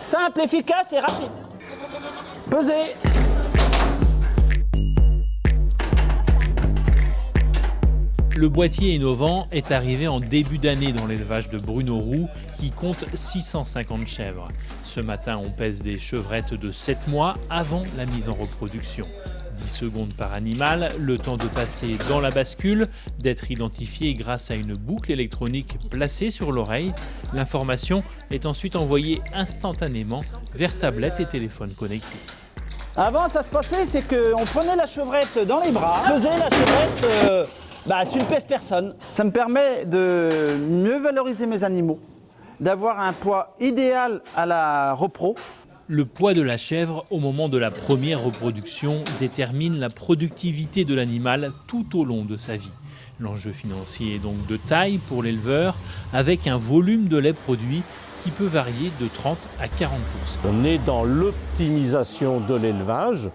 Simple, efficace et rapide. Pesez. Le boîtier innovant est arrivé en début d'année dans l'élevage de Bruno Roux qui compte 650 chèvres. Ce matin, on pèse des chevrettes de 7 mois avant la mise en reproduction. 10 secondes par animal, le temps de passer dans la bascule, d'être identifié grâce à une boucle électronique placée sur l'oreille. L'information est ensuite envoyée instantanément vers tablette et téléphone connecté. Avant, ça se passait, c'est qu'on prenait la chevrette dans les bras, pesait la chevrette, tu ne pèses personne. Ça me permet de mieux valoriser mes animaux, d'avoir un poids idéal à la repro. Le poids de la chèvre au moment de la première reproduction détermine la productivité de l'animal tout au long de sa vie. L'enjeu financier est donc de taille pour l'éleveur, avec un volume de lait produit qui peut varier de 30 à 40%. On est dans l'optimisation de l'élevage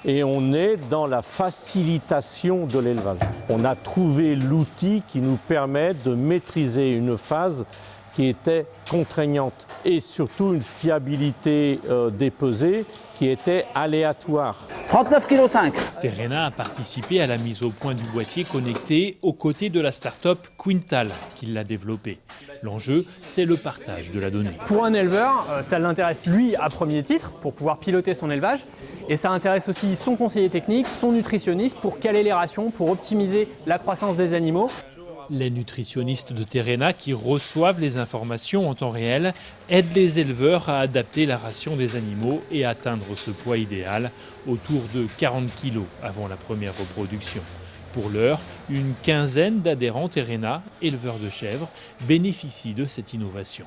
et on est dans la facilitation de l'élevage. On a trouvé l'outil qui nous permet de maîtriser une phase qui était contraignante et surtout une fiabilité des pesées qui était aléatoire. 39,5 kg. Terrena a participé à la mise au point du boîtier connecté aux côtés de la start-up Quintal qui l'a développé. L'enjeu, c'est le partage de la donnée. Pour un éleveur, ça l'intéresse lui à premier titre pour pouvoir piloter son élevage et ça intéresse aussi son conseiller technique, son nutritionniste pour caler les rations, pour optimiser la croissance des animaux. Les nutritionnistes de Terrena qui reçoivent les informations en temps réel aident les éleveurs à adapter la ration des animaux et atteindre ce poids idéal, autour de 40 kg avant la première reproduction. Pour l'heure, une quinzaine d'adhérents Terrena, éleveurs de chèvres, bénéficient de cette innovation.